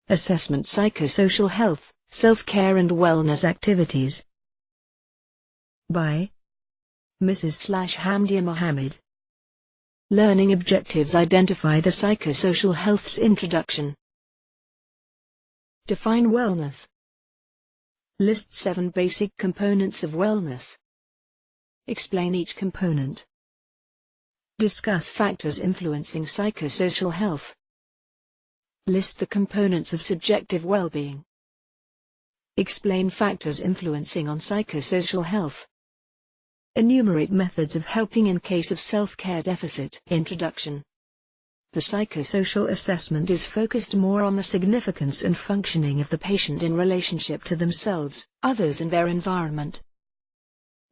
assessment, psychosocial health, self-care and wellness activities. By Mrs. Hamdia Mohammed. Learning objectives. Identify the psychosocial health's introduction. Define wellness. List 7 basic components of wellness. Explain each component. Discuss factors influencing psychosocial health. List the components of subjective well-being. Explain factors influencing on psychosocial health. Enumerate methods of helping in case of self-care deficit. Introduction. The psychosocial assessment is focused more on the significance and functioning of the patient in relationship to themselves, others and their environment.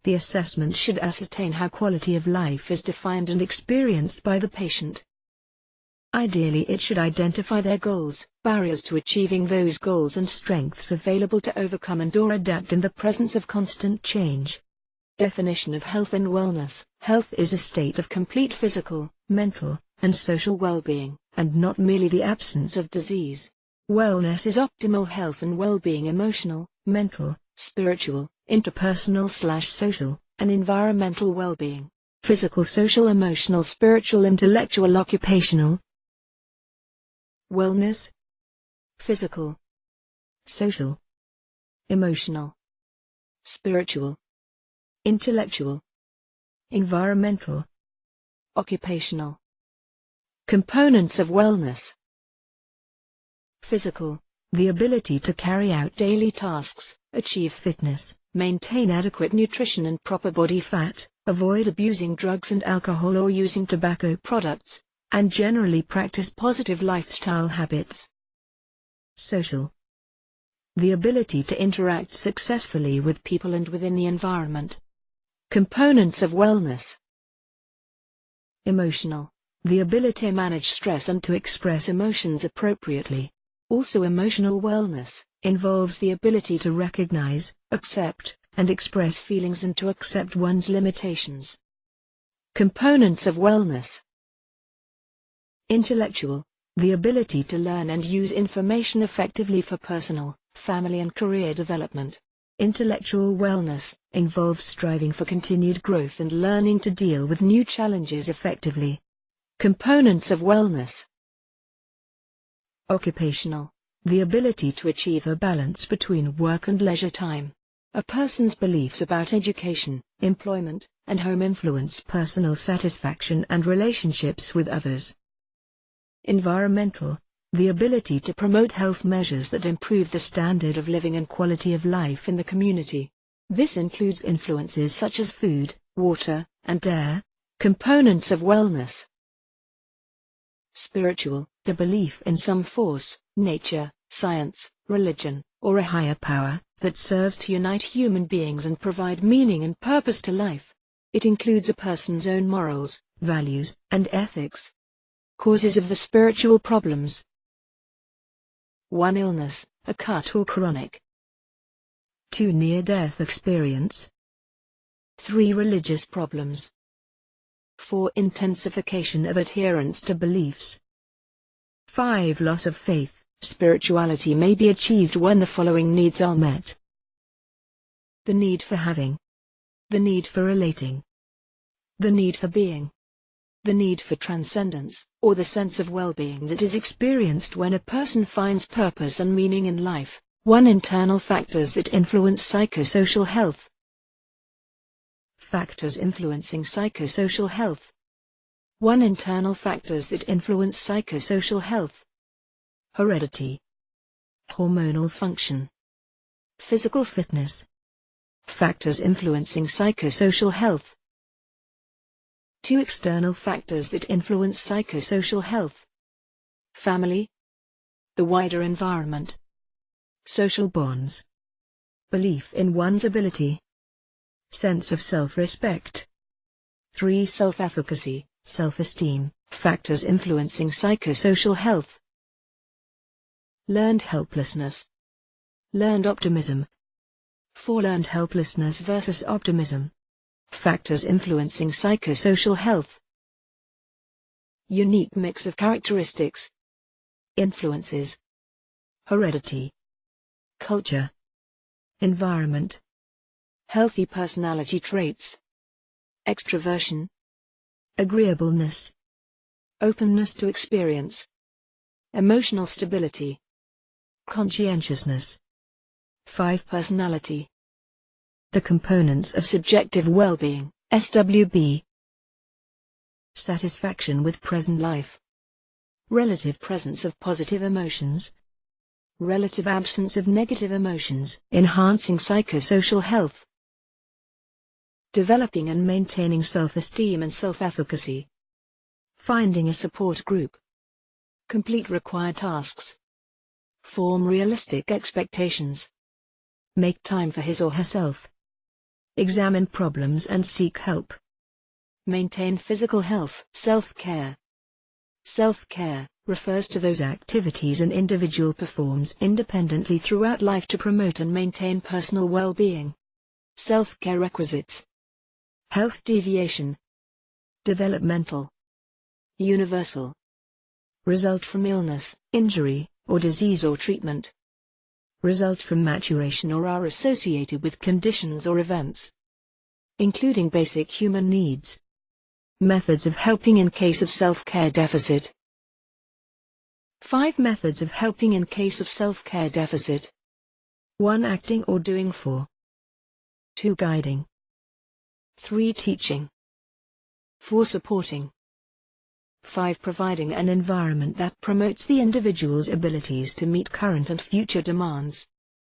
The assessment should ascertain how quality of life is defined and experienced by the patient. Ideally, it should identify their goals, barriers to achieving those goals and strengths available to overcome and/or adapt in the presence of constant change. Definition of health and wellness. Health is a state of complete physical, mental, and social well-being, and not merely the absence of disease. Wellness is optimal health and well-being, emotional, mental, spiritual, interpersonal/social, and environmental well-being. Physical, social, emotional, spiritual, intellectual, occupational. Wellness. Physical, social, emotional, spiritual, intellectual, environmental, occupational. Components of wellness. Physical, the ability to carry out daily tasks, achieve fitness, maintain adequate nutrition and proper body fat, avoid abusing drugs and alcohol or using tobacco products, and generally practice positive lifestyle habits. Social, the ability to interact successfully with people and within the environment. Components of wellness. Emotional, the ability to manage stress and to express emotions appropriately. Also, emotional wellness involves the ability to recognize, accept, and express feelings and to accept one's limitations. Components of wellness. Intellectual, the ability to learn and use information effectively for personal, family and career development. Intellectual wellness involves striving for continued growth and learning to deal with new challenges effectively. Components of wellness. Occupational, the ability to achieve a balance between work and leisure time. A person's beliefs about education, employment, and home influence personal satisfaction and relationships with others. Environmental, the ability to promote health measures that improve the standard of living and quality of life in the community. This includes influences such as food, water, and air. Components of wellness. Spiritual, the belief in some force, nature, science, religion, or a higher power, that serves to unite human beings and provide meaning and purpose to life. It includes a person's own morals, values, and ethics. Causes of the spiritual problems. 1. Illness, acute or chronic. 2. Near-death experience. 3. Religious problems. 4. Intensification of adherence to beliefs. 5. Loss of faith. Spirituality may be achieved when the following needs are met. The need for having. The need for relating. The need for being. The need for transcendence, or the sense of well-being that is experienced when a person finds purpose and meaning in life. 1. Internal factors that influence psychosocial health. Factors influencing psychosocial health. 1. Internal factors that influence psychosocial health. Heredity. Hormonal function. Physical fitness. Factors influencing psychosocial health. 2. External factors that influence psychosocial health. Family. The wider environment. Social bonds. Belief in one's ability. Sense of self-respect. 3. Self-efficacy, self-esteem. Factors influencing psychosocial health. Learned helplessness. Learned optimism. 4. Learned helplessness versus optimism. Factors influencing psychosocial health. Unique mix of characteristics. Influences. heredity, culture, environment, healthy personality traits, extroversion, agreeableness, openness to experience, emotional stability, conscientiousness. 5. Personality. The components of subjective well-being, SWB. Satisfaction with present life. Relative presence of positive emotions. Relative absence of negative emotions, enhancing psychosocial health. Developing and maintaining self-esteem and self-efficacy. Finding a support group. Complete required tasks. Form realistic expectations. Make time for his or herself. Examine problems and seek help. Maintain physical health. Self-care. Self-care refers to those activities an individual performs independently throughout life to promote and maintain personal well-being. Self-care requisites. Health deviation. Developmental. Universal. Result from illness, injury, or disease or treatment. Result from maturation or are associated with conditions or events, including basic human needs. Methods of helping in case of self-care deficit. 5 methods of helping in case of self-care deficit. 1. Acting or doing for. 2. Guiding. 3. Teaching. 4. Supporting. 5. Providing an environment that promotes the individual's abilities to meet current and future demands.